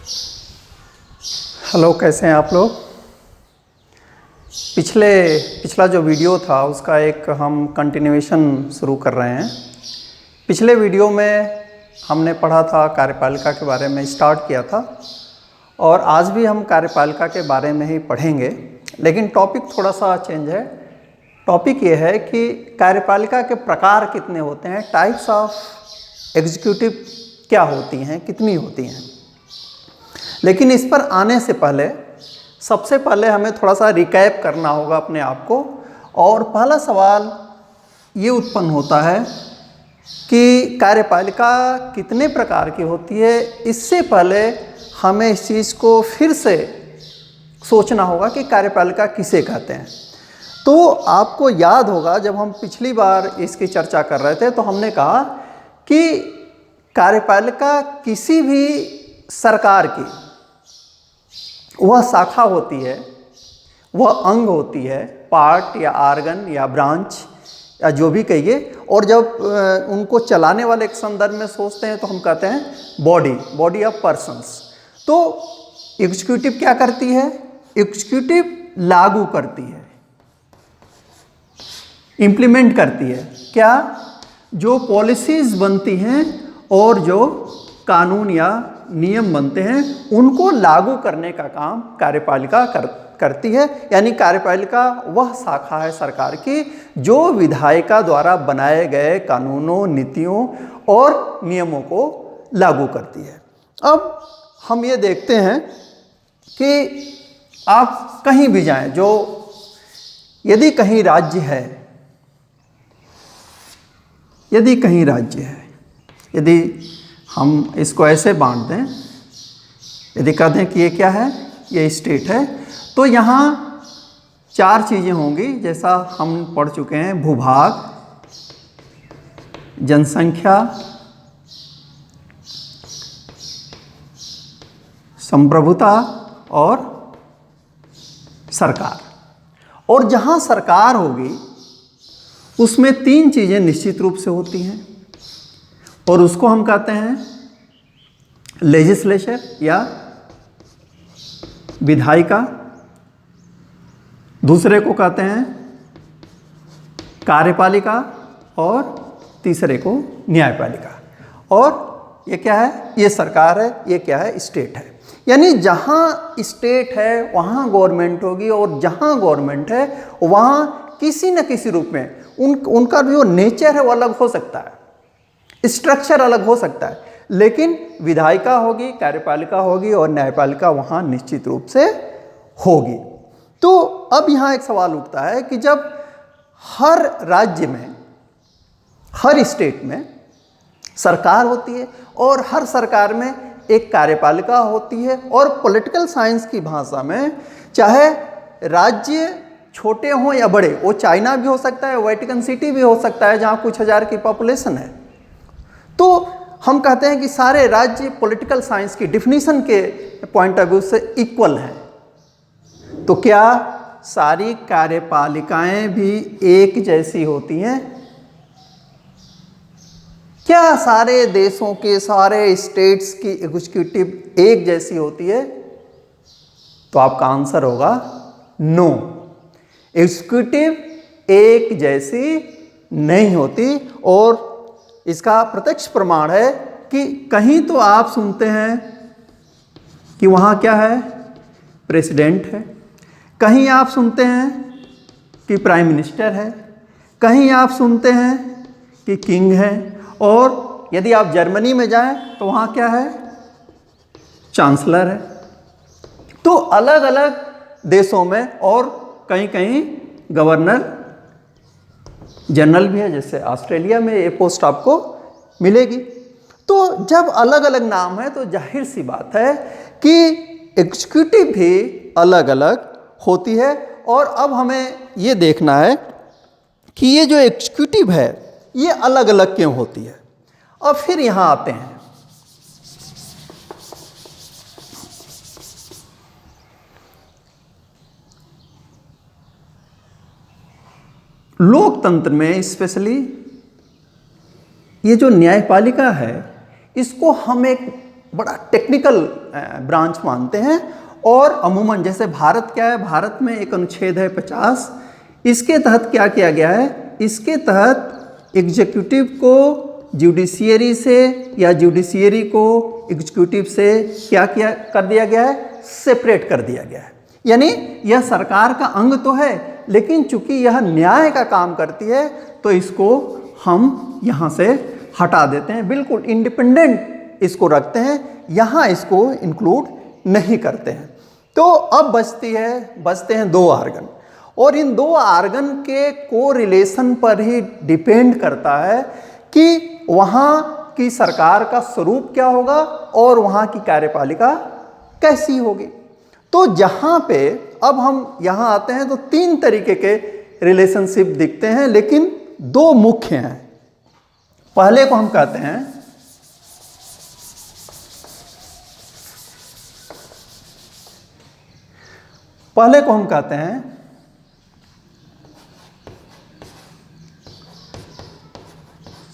Hello, कैसे हैं आप लोग। पिछला जो वीडियो था उसका एक हम कंटिन्यूएशन शुरू कर रहे हैं। पिछले वीडियो में हमने पढ़ा था, कार्यपालिका के बारे में स्टार्ट किया था और आज भी हम कार्यपालिका के बारे में ही पढ़ेंगे, लेकिन टॉपिक थोड़ा सा चेंज है। टॉपिक ये है कि कार्यपालिका के प्रकार कितने होते हैं, टाइप्स ऑफ एग्जीक्यूटिव क्या होती हैं, कितनी होती हैं। लेकिन इस पर आने से पहले सबसे पहले हमें थोड़ा सा रिकैप करना होगा अपने आप को। और पहला सवाल ये उत्पन्न होता है कि कार्यपालिका कितने प्रकार की होती है। इससे पहले हमें इस चीज़ को फिर से सोचना होगा कि कार्यपालिका किसे कहते हैं। तो आपको याद होगा जब हम पिछली बार इसकी चर्चा कर रहे थे तो हमने कहा कि कार्यपालिका किसी भी सरकार की वह शाखा होती है, वह अंग होती है, पार्ट या आर्गन या ब्रांच या जो भी कहिए। और जब उनको चलाने वाले एक संदर्भ में सोचते हैं तो हम कहते हैं बॉडी ऑफ पर्सन्स। तो एग्जीक्यूटिव क्या करती है? एग्जीक्यूटिव लागू करती है, इम्प्लीमेंट करती है। क्या? जो पॉलिसीज़ बनती हैं और जो कानून या नियम बनते हैं उनको लागू करने का काम कार्यपालिका करती है। यानी कार्यपालिका वह शाखा है सरकार की जो विधायिका द्वारा बनाए गए कानूनों, नीतियों और नियमों को लागू करती है। अब हम ये देखते हैं कि आप कहीं भी जाएं, यदि कहीं राज्य है, यदि हम इसको ऐसे बांट दें, यदि कहते हैं कि ये क्या है, ये स्टेट है, तो यहाँ 4 चीज़ें होंगी जैसा हम पढ़ चुके हैं: भूभाग, जनसंख्या, संप्रभुता और सरकार। और जहाँ सरकार होगी उसमें 3 चीज़ें निश्चित रूप से होती हैं और उसको हम कहते हैं लेजिस्लेचर या विधायिका, दूसरे को कहते हैं कार्यपालिका और तीसरे को न्यायपालिका। और ये क्या है? ये सरकार है। ये क्या है? स्टेट है। यानी जहाँ स्टेट है वहाँ गवर्नमेंट होगी और जहाँ गवर्नमेंट है वहाँ किसी न किसी रूप में उनका जो नेचर है वो अलग हो सकता है, स्ट्रक्चर अलग हो सकता है, लेकिन विधायिका होगी, कार्यपालिका होगी और न्यायपालिका वहाँ निश्चित रूप से होगी। तो अब यहाँ एक सवाल उठता है कि जब हर राज्य में, हर स्टेट में सरकार होती है और हर सरकार में एक कार्यपालिका होती है, और पॉलिटिकल साइंस की भाषा में चाहे राज्य छोटे हों या बड़े, वो चाइना भी हो सकता है, वेटिकन सिटी भी हो सकता है जहाँ कुछ हज़ार की पॉपुलेशन है, तो हम कहते हैं कि सारे राज्य पॉलिटिकल साइंस की डिफिनीशन के पॉइंट ऑफ व्यू से इक्वल हैं। तो क्या सारी कार्यपालिकाएं भी एक जैसी होती हैं? क्या सारे देशों के, सारे स्टेट्स की एग्जीक्यूटिव एक जैसी होती है? तो आपका आंसर होगा नो, एग्जीक्यूटिव एक जैसी नहीं होती। और इसका प्रत्यक्ष प्रमाण है कि कहीं तो आप सुनते हैं कि वहाँ क्या है, प्रेसिडेंट है, कहीं आप सुनते हैं कि प्राइम मिनिस्टर है, कहीं आप सुनते हैं कि किंग है, और यदि आप जर्मनी में जाएं तो वहाँ क्या है, चांसलर है। तो अलग अलग देशों में और कहीं कहीं गवर्नर जनरल भी है, जैसे ऑस्ट्रेलिया में ये पोस्ट आपको मिलेगी। तो जब अलग अलग नाम है तो जाहिर सी बात है कि एग्जीक्यूटिव भी अलग अलग होती है। और अब हमें ये देखना है कि ये जो एग्जीक्यूटिव है ये अलग अलग क्यों होती है। और फिर यहाँ आते हैं, लोकतंत्र में स्पेशली ये जो न्यायपालिका है इसको हम एक बड़ा टेक्निकल ब्रांच मानते हैं। और अमूमन जैसे भारत क्या है, भारत में एक अनुच्छेद है 50, इसके तहत क्या किया गया है, इसके तहत एग्जीक्यूटिव को जुडिशियरी से या जुडिशियरी को एग्जीक्यूटिव से क्या किया कर दिया गया है, सेपरेट कर दिया गया है। यानी यह सरकार का अंग तो है, लेकिन चूंकि यह न्याय का काम करती है तो इसको हम यहाँ से हटा देते हैं, बिल्कुल इंडिपेंडेंट इसको रखते हैं, यहाँ इसको इंक्लूड नहीं करते हैं। तो अब बचते हैं 2 आर्गन, और इन 2 आर्गन के कोरिलेशन पर ही डिपेंड करता है कि वहाँ की सरकार का स्वरूप क्या होगा और वहाँ की कार्यपालिका कैसी होगी। तो जहाँ पे अब हम यहाँ आते हैं तो 3 तरीके के रिलेशनशिप दिखते हैं, लेकिन 2 मुख्य हैं। पहले को हम कहते हैं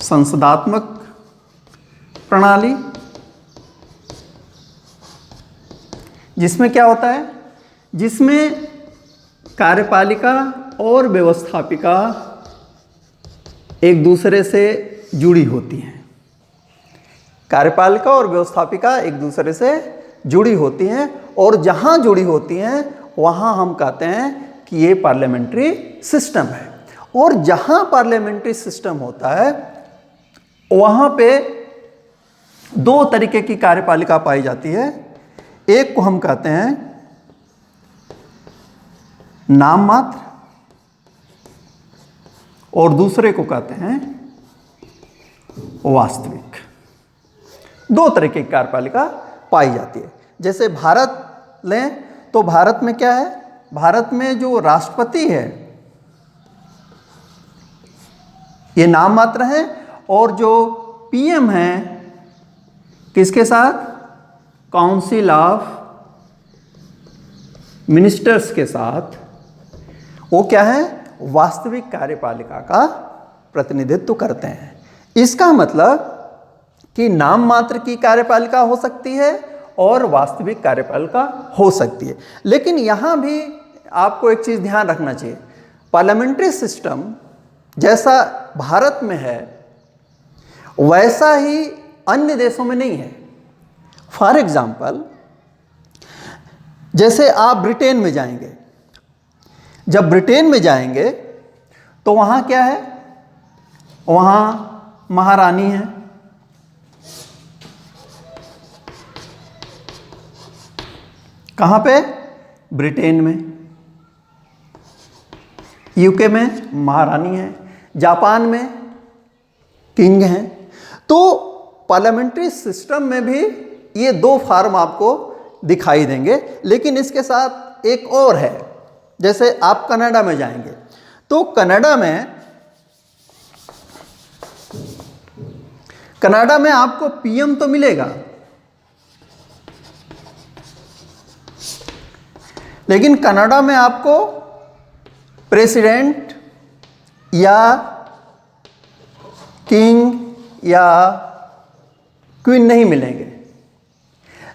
संसदात्मक प्रणाली, जिसमें क्या होता है, जिसमें कार्यपालिका और व्यवस्थापिका एक दूसरे से जुड़ी होती हैं। कार्यपालिका और व्यवस्थापिका एक दूसरे से जुड़ी होती हैं, और जहाँ जुड़ी होती हैं वहाँ हम कहते हैं कि ये पार्लियामेंट्री सिस्टम है। और जहाँ पार्लियामेंट्री सिस्टम होता है वहाँ पे 2 तरीके की कार्यपालिका पाई जाती है। एक को हम कहते हैं नाम मात्र, और दूसरे को कहते हैं वास्तविक। 2 तरीके की कार्यपालिका पाई जाती है। जैसे भारत लें तो भारत में क्या है, भारत में जो राष्ट्रपति है ये नाम मात्र है, और जो पीएम है किसके साथ, काउंसिल ऑफ मिनिस्टर्स के साथ, वो क्या है, वास्तविक कार्यपालिका का प्रतिनिधित्व करते हैं। इसका मतलब कि नाम मात्र की कार्यपालिका हो सकती है और वास्तविक कार्यपालिका हो सकती है। लेकिन यहाँ भी आपको एक चीज़ ध्यान रखना चाहिए, पार्लियामेंट्री सिस्टम जैसा भारत में है वैसा ही अन्य देशों में नहीं है। फॉर एग्जाम्पल, जैसे आप ब्रिटेन में जाएंगे, जब ब्रिटेन में जाएंगे तो वहाँ क्या है, वहाँ महारानी है, कहाँ पे, ब्रिटेन में। यूके में महारानी है, जापान में किंग हैं। तो पार्लियामेंट्री सिस्टम में भी ये 2 फॉर्म आपको दिखाई देंगे। लेकिन इसके साथ एक और है, जैसे आप कनाडा में जाएंगे तो कनाडा में आपको पीएम तो मिलेगा, लेकिन कनाडा में आपको प्रेसिडेंट या किंग या क्वीन नहीं मिलेंगे।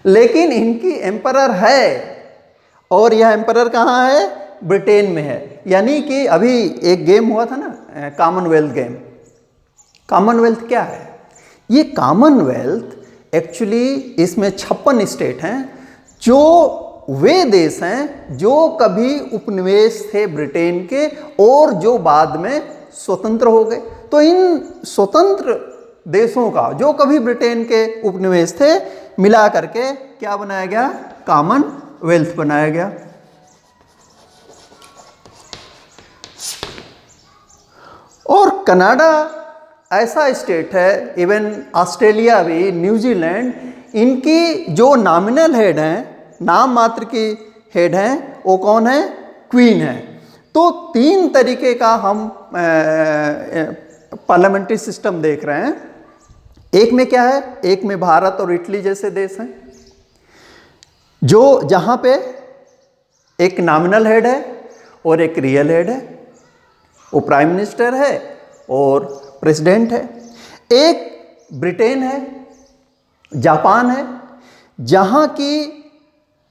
लेकिन इनकी एम्परर है, और यह एम्परर कहाँ है, ब्रिटेन में है। यानी कि अभी एक गेम हुआ था ना, कॉमनवेल्थ गेम। कॉमनवेल्थ क्या है, ये कॉमनवेल्थ एक्चुअली इसमें 56 स्टेट हैं, जो वे देश हैं जो कभी उपनिवेश थे ब्रिटेन के और जो बाद में स्वतंत्र हो गए। तो इन स्वतंत्र देशों का जो कभी ब्रिटेन के उपनिवेश थे मिला करके क्या बनाया गया, कॉमनवेल्थ बनाया गया। और कनाडा ऐसा स्टेट है, इवन ऑस्ट्रेलिया भी, न्यूजीलैंड, इनकी जो नॉमिनल हेड हैं, नाम मात्र की हेड हैं, वो कौन है, क्वीन है। तो 3 तरीके का हम पार्लियामेंट्री सिस्टम देख रहे हैं। एक में क्या है, एक में भारत और इटली जैसे देश हैं, जो जहाँ पे एक नॉमिनल हेड है और एक रियल हेड है, वो प्राइम मिनिस्टर है और प्रेसिडेंट है। एक ब्रिटेन है, जापान है, जहाँ की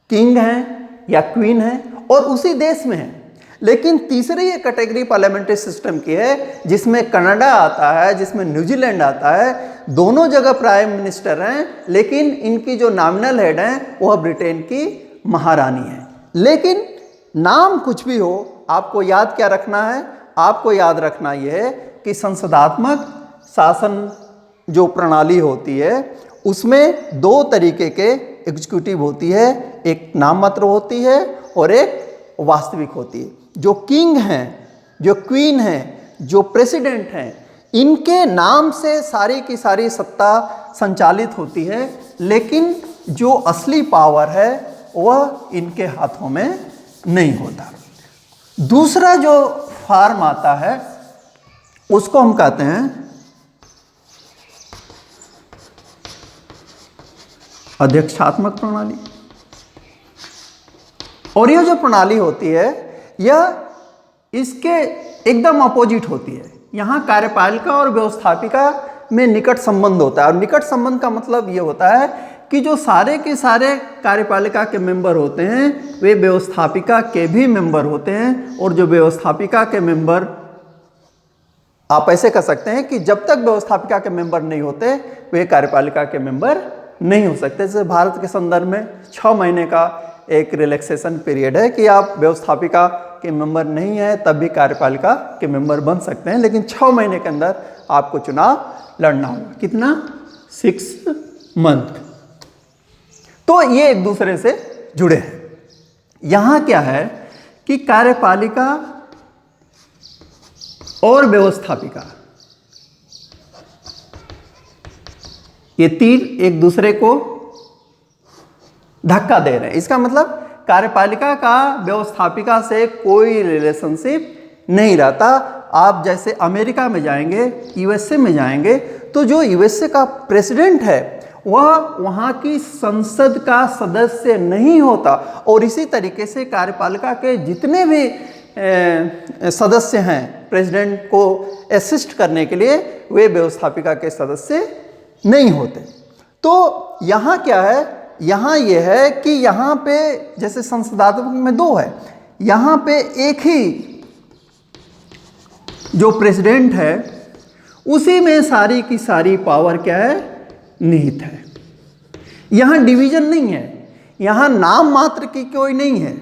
किंग हैं या क्वीन है और उसी देश में है। लेकिन तीसरी ये कैटेगरी पार्लियामेंट्री सिस्टम की है जिसमें कनाडा आता है, जिसमें न्यूजीलैंड आता है। दोनों जगह प्राइम मिनिस्टर हैं, लेकिन इनकी जो नॉमिनल हेड हैं वह ब्रिटेन की महारानी है। लेकिन नाम कुछ भी हो, आपको याद क्या रखना है? आपको याद रखना यह है कि संसदात्मक शासन जो प्रणाली होती है उसमें दो तरीके के एग्जीक्यूटिव होती है, एक नाम मात्र होती है और एक वास्तविक होती है। जो किंग हैं, जो क्वीन हैं, जो प्रेसिडेंट हैं, इनके नाम से सारी की सारी सत्ता संचालित होती है, लेकिन जो असली पावर है वह इनके हाथों में नहीं होता। दूसरा जो फॉर्म आता है उसको हम कहते हैं अध्यक्षात्मक प्रणाली। और यह जो प्रणाली होती है यह इसके एकदम अपोजिट होती है। यहाँ कार्यपालिका और व्यवस्थापिका में निकट संबंध होता है। और निकट संबंध का मतलब ये होता है कि जो सारे के सारे कार्यपालिका के मेंबर होते हैं वे व्यवस्थापिका के भी मेंबर होते हैं, और जो व्यवस्थापिका के मेंबर, आप ऐसे कह सकते हैं कि जब तक व्यवस्थापिका के मेंबर नहीं होते वे कार्यपालिका के मेंबर नहीं हो सकते। जैसे भारत के संदर्भ में 6 महीने का एक रिलैक्सेशन पीरियड है कि आप व्यवस्थापिका के मेंबर नहीं है तब भी कार्यपालिका के मेंबर बन सकते हैं, लेकिन 6 महीने के अंदर आपको चुनाव लड़ना होगा। कितना? 6 मंथ। तो ये एक दूसरे से जुड़े हैं। यहां क्या है कि कार्यपालिका और व्यवस्थापिका ये तीर एक दूसरे को धक्का दे रहे हैं। इसका मतलब कार्यपालिका का व्यवस्थापिका से कोई रिलेशनशिप नहीं रहता। आप जैसे अमेरिका में जाएंगे, यूएसए में जाएंगे, तो जो यूएसए का प्रेसिडेंट है वह वहाँ की संसद का सदस्य नहीं होता, और इसी तरीके से कार्यपालिका के जितने भी सदस्य हैं प्रेसिडेंट को असिस्ट करने के लिए वे व्यवस्थापिका के सदस्य नहीं होते। तो यहाँ क्या है? यहाँ यह है कि यहाँ पे जैसे संसदात्मक में 2 है, यहाँ पे एक ही जो प्रेसिडेंट है उसी में सारी की सारी पावर क्या है? निहित है। यहाँ डिवीजन नहीं है, यहाँ नाम मात्र की कोई नहीं है।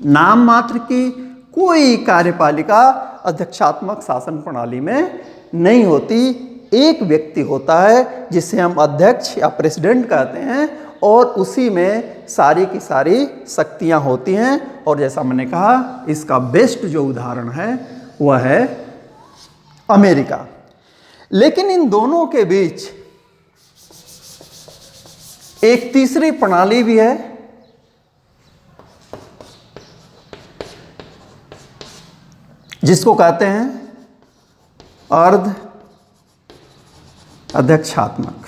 नाम मात्र की कोई कार्यपालिका अध्यक्षात्मक शासन प्रणाली में नहीं होती। एक व्यक्ति होता है जिसे हम अध्यक्ष या प्रेसिडेंट कहते हैं, और उसी में सारी की सारी शक्तियां होती हैं। और जैसा मैंने कहा, इसका बेस्ट जो उदाहरण है वह है अमेरिका। लेकिन इन दोनों के बीच एक तीसरी प्रणाली भी है, जिसको कहते हैं अर्ध अध्यक्षात्मक,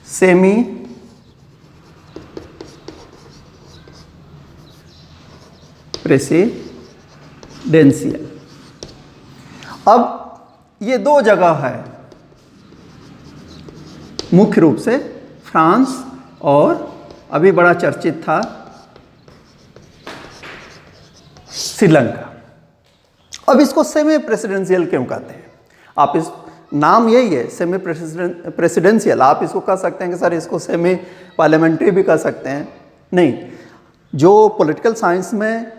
सेमी प्रेसिडेंशियल। अब ये 2 जगह है मुख्य रूप से, फ्रांस और अभी बड़ा चर्चित था श्रीलंका। अब इसको सेमी प्रेसिडेंशियल क्यों कहते हैं? आप इस नाम यही है, सेमी प्रेसिडेंशियल। आप इसको कह सकते हैं कि सर इसको सेमी पार्लियामेंट्री भी कह सकते हैं। नहीं, जो पॉलिटिकल साइंस में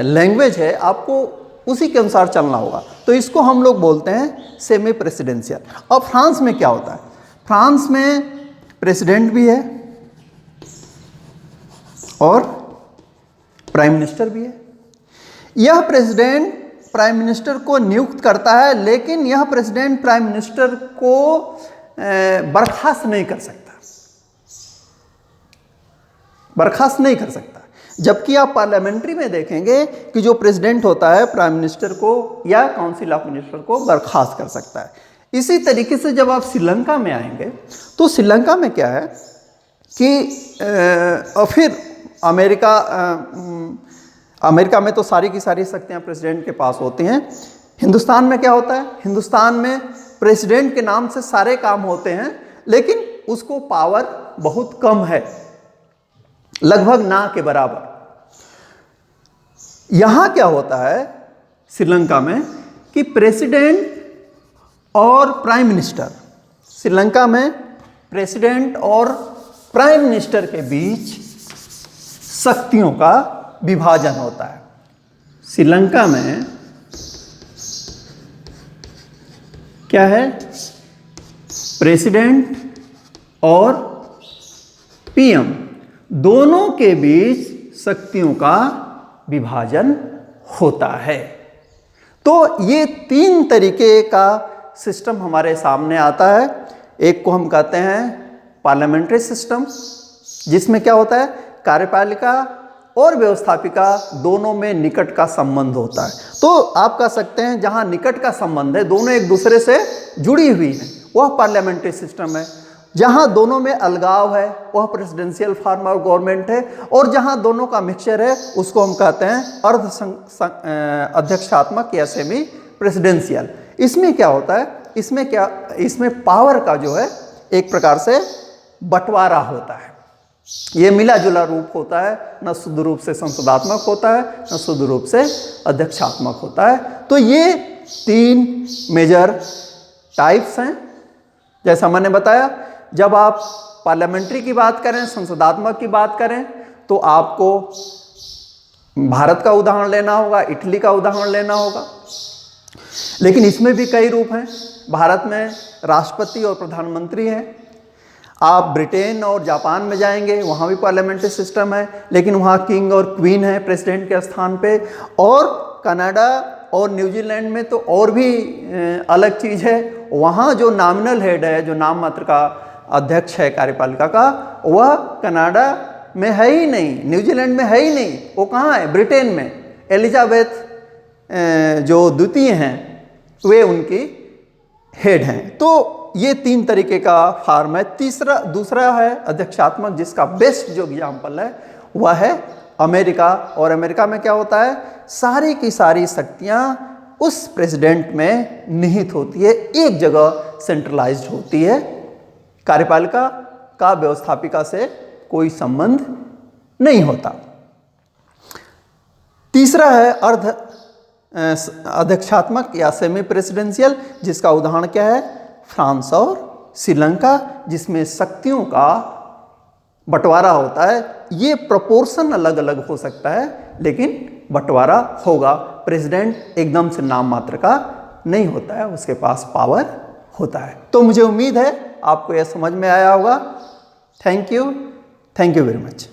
लैंग्वेज है आपको उसी के अनुसार चलना होगा। तो इसको हम लोग बोलते हैं सेमी प्रेसिडेंशियल। अब फ्रांस में क्या होता है? फ्रांस में प्रेसिडेंट भी है और प्राइम मिनिस्टर भी है। यह प्रेसिडेंट प्राइम मिनिस्टर को नियुक्त करता है, लेकिन यह प्रेसिडेंट प्राइम मिनिस्टर को बर्खास्त नहीं कर सकता, बर्खास्त नहीं कर सकता। जबकि आप पार्लियामेंट्री में देखेंगे कि जो प्रेसिडेंट होता है प्राइम मिनिस्टर को या काउंसिल ऑफ मिनिस्टर को बर्खास्त कर सकता है। इसी तरीके से जब आप श्रीलंका में आएंगे तो श्रीलंका में क्या है कि फिर अमेरिका में तो सारी की सारी शक्तियां प्रेसिडेंट के पास होती हैं। हिंदुस्तान में क्या होता है? हिंदुस्तान में प्रेसिडेंट के नाम से सारे काम होते हैं, लेकिन उसको पावर बहुत कम है, लगभग ना के बराबर। यहां क्या होता है श्रीलंका में कि प्रेसिडेंट और प्राइम मिनिस्टर, श्रीलंका में प्रेसिडेंट और प्राइम मिनिस्टर के बीच शक्तियों का विभाजन होता है। श्रीलंका में क्या है, प्रेसिडेंट और पीएम दोनों के बीच शक्तियों का विभाजन होता है। तो ये 3 तरीके का सिस्टम हमारे सामने आता है। एक को हम कहते हैं पार्लियामेंट्री सिस्टम, जिसमें क्या होता है, कार्यपालिका और व्यवस्थापिका दोनों में निकट का संबंध होता है। तो आप कह सकते हैं जहां निकट का संबंध है, दोनों एक दूसरे से जुड़ी हुई हैं, वह पार्लियामेंट्री सिस्टम है। जहां दोनों में अलगाव है वह प्रेसिडेंशियल फॉर्म ऑफ गवर्नमेंट है। और जहां दोनों का मिक्सचर है उसको हम कहते हैं अर्ध अध्यक्षात्मक या सेमी प्रेसिडेंशियल। इसमें क्या होता है, इसमें पावर का जो है एक प्रकार से बंटवारा होता है। ये मिला जुला रूप होता है, न शुद्ध रूप से संसदात्मक होता है, न शुद्ध रूप से अध्यक्षात्मक होता है। तो ये 3 मेजर टाइप्स हैं। जैसा मैंने बताया, जब आप पार्लियामेंट्री की बात करें, संसदात्मक की बात करें, तो आपको भारत का उदाहरण लेना होगा, इटली का उदाहरण लेना होगा। लेकिन इसमें भी कई रूप हैं। भारत में राष्ट्रपति और प्रधानमंत्री हैं। आप ब्रिटेन और जापान में जाएंगे, वहाँ भी पार्लियामेंट्री सिस्टम है, लेकिन वहाँ किंग और क्वीन है प्रेसिडेंट के स्थान पे। और कनाडा और न्यूजीलैंड में तो और भी अलग चीज़ है। वहाँ जो नॉमिनल हेड है, जो नाम मात्र का अध्यक्ष है कार्यपालिका का, वह कनाडा में है ही नहीं, न्यूजीलैंड में है ही नहीं। वो कहाँ है, ब्रिटेन में। एलिजाबेथ जो द्वितीय हैं वे उनकी हेड हैं। तो ये 3 तरीके का फॉर्म है। दूसरा है अध्यक्षात्मक, जिसका बेस्ट जो एग्जाम्पल है वह है अमेरिका। और अमेरिका में क्या होता है, सारी की सारी शक्तियाँ उस प्रेसिडेंट में निहित होती है, एक जगह सेंट्रलाइज्ड होती है। कार्यपालिका का व्यवस्थापिका से कोई संबंध नहीं होता। तीसरा है अर्ध अध्यक्षात्मक या सेमी प्रेसिडेंशियल, जिसका उदाहरण क्या है, फ्रांस और श्रीलंका, जिसमें शक्तियों का बंटवारा होता है। ये प्रोपोर्शन अलग अलग हो सकता है, लेकिन बंटवारा होगा। प्रेसिडेंट एकदम से नाम मात्र का नहीं होता है, उसके पास पावर होता है। तो मुझे उम्मीद है आपको यह समझ में आया होगा। Thank you very much.